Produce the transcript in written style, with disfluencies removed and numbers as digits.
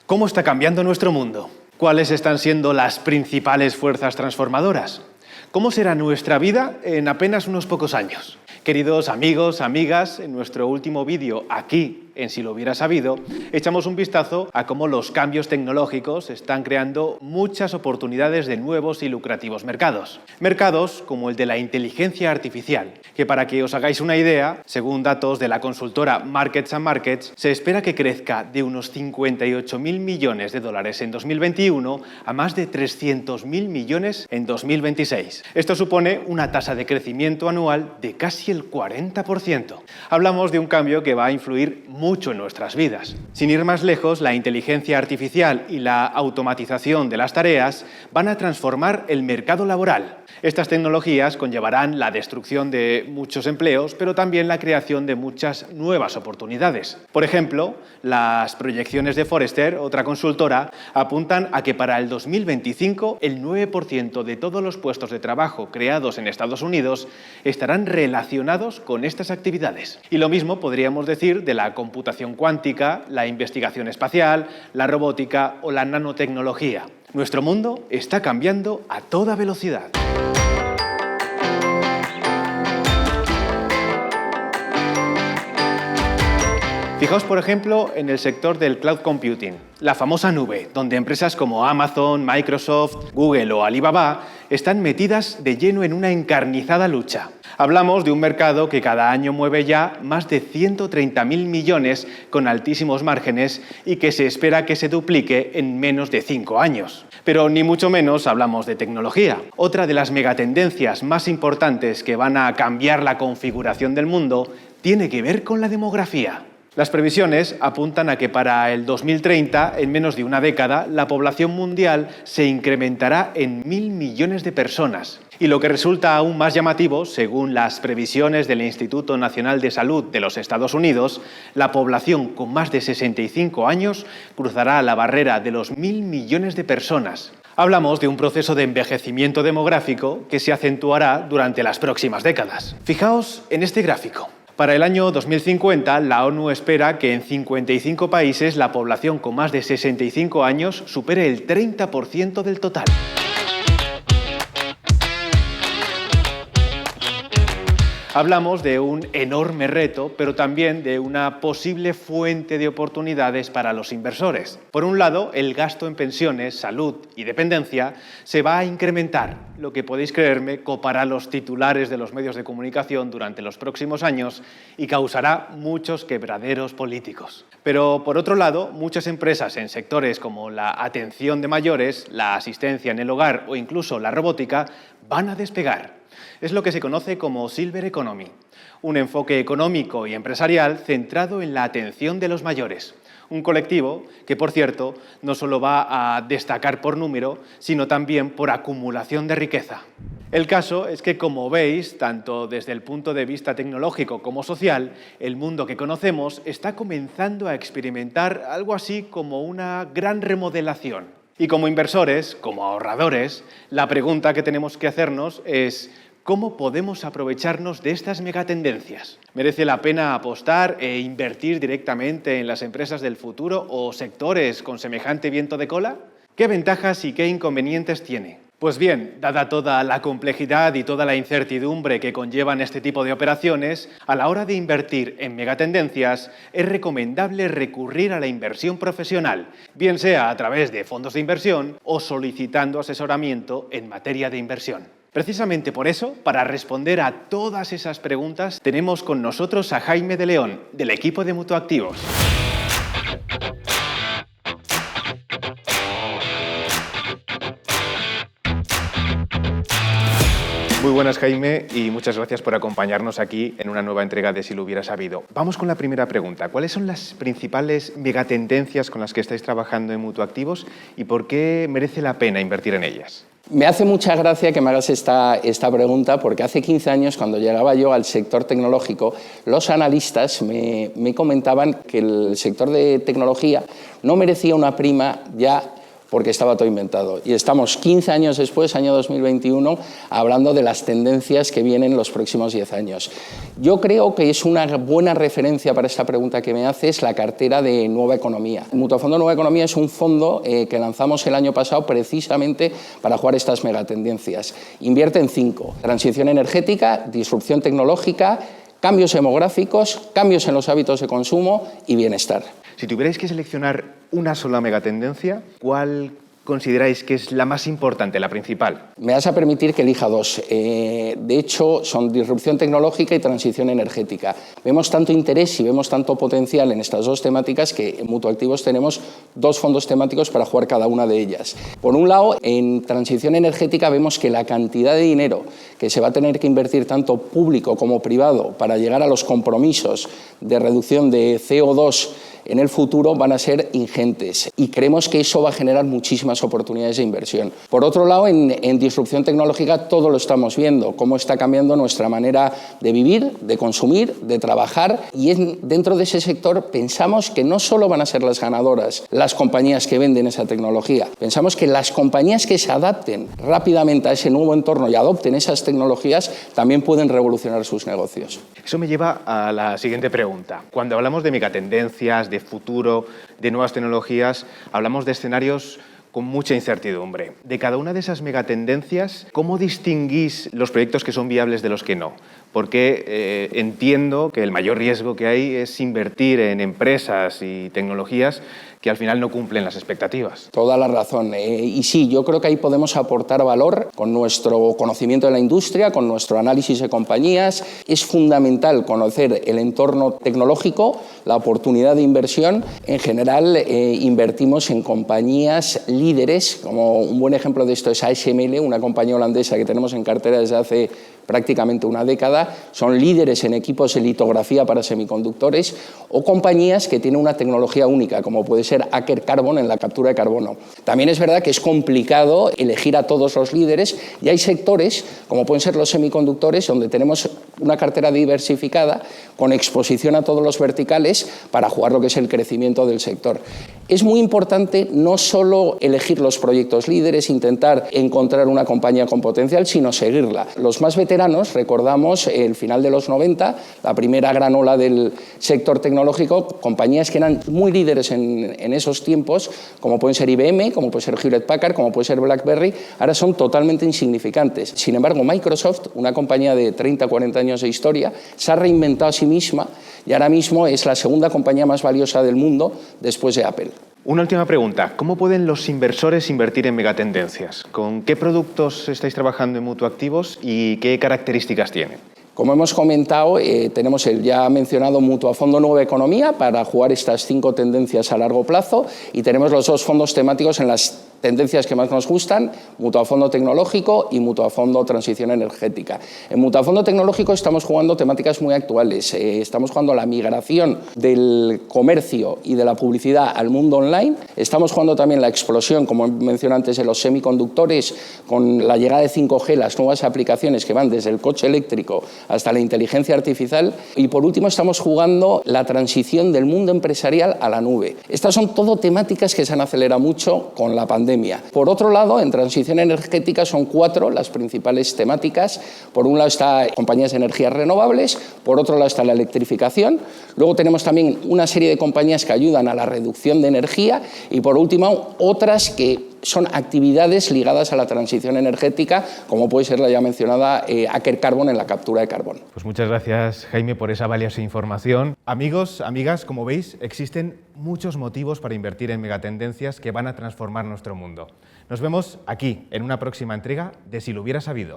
¿Cómo está cambiando nuestro mundo? ¿Cuáles están siendo las principales fuerzas transformadoras? ¿Cómo será nuestra vida en apenas unos pocos años? Queridos amigos, amigas, en nuestro último vídeo aquí, en Si lo hubiera sabido, echamos un vistazo a cómo los cambios tecnológicos están creando muchas oportunidades de nuevos y lucrativos mercados. Mercados como el de la inteligencia artificial, que para que os hagáis una idea, según datos de la consultora Markets and Markets, se espera que crezca de unos 58.000 millones de dólares en 2021 a más de 300.000 millones en 2026. Esto supone una tasa de crecimiento anual de casi el 40%. Hablamos de un cambio que va a influir mucho en nuestras vidas. Sin ir más lejos, la inteligencia artificial y la automatización de las tareas van a transformar el mercado laboral. Estas tecnologías conllevarán la destrucción de muchos empleos, pero también la creación de muchas nuevas oportunidades. Por ejemplo, las proyecciones de Forrester, otra consultora, apuntan a que para el 2025 el 9% de todos los puestos de trabajo creados en Estados Unidos estarán relacionados con estas actividades. Y lo mismo podríamos decir de la computación cuántica, la investigación espacial, la robótica o la nanotecnología. Nuestro mundo está cambiando a toda velocidad. Fijaos, por ejemplo, en el sector del cloud computing, la famosa nube, donde empresas como Amazon, Microsoft, Google o Alibaba están metidas de lleno en una encarnizada lucha. Hablamos de un mercado que cada año mueve ya más de 130.000 millones con altísimos márgenes y que se espera que se duplique en menos de 5 años. Pero ni mucho menos hablamos de tecnología. Otra de las megatendencias más importantes que van a cambiar la configuración del mundo tiene que ver con la demografía. Las previsiones apuntan a que para el 2030, en menos de una década, la población mundial se incrementará en 1.000 millones de personas. Y lo que resulta aún más llamativo, según las previsiones del Instituto Nacional de Salud de los Estados Unidos, la población con más de 65 años cruzará la barrera de los 1.000 millones de personas. Hablamos de un proceso de envejecimiento demográfico que se acentuará durante las próximas décadas. Fijaos en este gráfico. Para el año 2050, la ONU espera que en 55 países la población con más de 65 años supere el 30% del total. Hablamos de un enorme reto, pero también de una posible fuente de oportunidades para los inversores. Por un lado, el gasto en pensiones, salud y dependencia se va a incrementar, lo que podéis creerme copará los titulares de los medios de comunicación durante los próximos años y causará muchos quebraderos políticos. Pero por otro lado, muchas empresas en sectores como la atención de mayores, la asistencia en el hogar o incluso la robótica van a despegar. Es lo que se conoce como Silver Economy, un enfoque económico y empresarial centrado en la atención de los mayores. Un colectivo que, por cierto, no solo va a destacar por número, sino también por acumulación de riqueza. El caso es que, como veis, tanto desde el punto de vista tecnológico como social, el mundo que conocemos está comenzando a experimentar algo así como una gran remodelación. Y como inversores, como ahorradores, la pregunta que tenemos que hacernos es: ¿cómo podemos aprovecharnos de estas megatendencias? ¿Merece la pena apostar e invertir directamente en las empresas del futuro o sectores con semejante viento de cola? ¿Qué ventajas y qué inconvenientes tiene? Pues bien, dada toda la complejidad y toda la incertidumbre que conllevan este tipo de operaciones, a la hora de invertir en megatendencias es recomendable recurrir a la inversión profesional, bien sea a través de fondos de inversión o solicitando asesoramiento en materia de inversión. Precisamente por eso, para responder a todas esas preguntas, tenemos con nosotros a Jaime de León, del equipo de Mutuactivos. Muy buenas, Jaime, y muchas gracias por acompañarnos aquí en una nueva entrega de Si lo hubiera sabido. Vamos con la primera pregunta. ¿Cuáles son las principales megatendencias con las que estáis trabajando en Mutuactivos y por qué merece la pena invertir en ellas? Me hace mucha gracia que me hagas esta pregunta, porque hace 15 años, cuando llegaba yo al sector tecnológico, los analistas me comentaban que el sector de tecnología no merecía una prima ya porque estaba todo inventado. Y estamos 15 años después, año 2021, hablando de las tendencias que vienen en los próximos 10 años. Yo creo que es una buena referencia para esta pregunta que me haces la cartera de Nueva Economía. Mutuafondo Nueva Economía es un fondo que lanzamos el año pasado precisamente para jugar estas megatendencias. Invierte en 5: transición energética, disrupción tecnológica, cambios demográficos, cambios en los hábitos de consumo y bienestar. Si tuvierais que seleccionar una sola megatendencia, ¿cuál consideráis que es la más importante, la principal? Me vas a permitir que elija 2. De hecho, son disrupción tecnológica y transición energética. Vemos tanto interés y vemos tanto potencial en estas 2 temáticas que en Mutuactivos tenemos 2 fondos temáticos para jugar cada una de ellas. Por un lado, en transición energética vemos que la cantidad de dinero que se va a tener que invertir tanto público como privado para llegar a los compromisos de reducción de CO2 en el futuro van a ser ingentes y creemos que eso va a generar muchísimas oportunidades de inversión. Por otro lado, en disrupción tecnológica todo lo estamos viendo, cómo está cambiando nuestra manera de vivir, de consumir, de trabajar, y dentro de ese sector pensamos que no solo van a ser las ganadoras las compañías que venden esa tecnología, pensamos que las compañías que se adapten rápidamente a ese nuevo entorno y adopten esas tecnologías también pueden revolucionar sus negocios. Eso me lleva a la siguiente pregunta. Cuando hablamos de megatendencias, de futuro, de nuevas tecnologías, hablamos de escenarios con mucha incertidumbre. De cada una de esas megatendencias, ¿cómo distinguís los proyectos que son viables de los que no? Porque entiendo que el mayor riesgo que hay es invertir en empresas y tecnologías que al final no cumplen las expectativas. Toda la razón. Y sí, yo creo que ahí podemos aportar valor con nuestro conocimiento de la industria, con nuestro análisis de compañías. Es fundamental conocer el entorno tecnológico, la oportunidad de inversión. En general, invertimos en compañías líderes, como un buen ejemplo de esto es ASML, una compañía holandesa que tenemos en cartera desde hace prácticamente una década, son líderes en equipos de litografía para semiconductores, o compañías que tienen una tecnología única, como puede ser Aker Carbon en la captura de carbono. También es verdad que es complicado elegir a todos los líderes y hay sectores, como pueden ser los semiconductores, donde tenemos una cartera diversificada con exposición a todos los verticales para jugar lo que es el crecimiento del sector. Es muy importante no solo elegir los proyectos líderes, intentar encontrar una compañía con potencial, sino seguirla. Los más veteranos recordamos el final de los 90, la primera gran ola del sector tecnológico, compañías que eran muy líderes en esos tiempos, como pueden ser IBM, como puede ser Hewlett Packard, como puede ser BlackBerry, ahora son totalmente insignificantes. Sin embargo, Microsoft, una compañía de 30 o 40 años de historia, se ha reinventado a sí misma y ahora mismo es la segunda compañía más valiosa del mundo después de Apple. Una última pregunta. ¿Cómo pueden los inversores invertir en megatendencias? ¿Con qué productos estáis trabajando en Mutuactivos y qué características tienen? Como hemos comentado, tenemos el ya mencionado Mutuafondo Nueva Economía para jugar estas 5 tendencias a largo plazo y tenemos los 2 fondos temáticos en las tendencias que más nos gustan, Mutuafondo Tecnológico y Mutuafondo Transición Energética. En Mutuafondo Tecnológico estamos jugando temáticas muy actuales, estamos jugando la migración del comercio y de la publicidad al mundo online, estamos jugando también la explosión, como mencioné antes, de los semiconductores con la llegada de 5G, las nuevas aplicaciones que van desde el coche eléctrico hasta la inteligencia artificial y por último estamos jugando la transición del mundo empresarial a la nube. Estas son todo temáticas que se han acelerado mucho con la pandemia. Por otro lado, en transición energética son 4 las principales temáticas. Por un lado está compañías de energías renovables, por otro lado está la electrificación, luego tenemos también una serie de compañías que ayudan a la reducción de energía y por último otras que son actividades ligadas a la transición energética, como puede ser la ya mencionada Aker Carbon en la captura de carbono. Pues muchas gracias, Jaime, por esa valiosa información. Amigos, amigas, como veis, existen muchos motivos para invertir en megatendencias que van a transformar nuestro mundo. Nos vemos aquí, en una próxima entrega de Si lo hubiera sabido.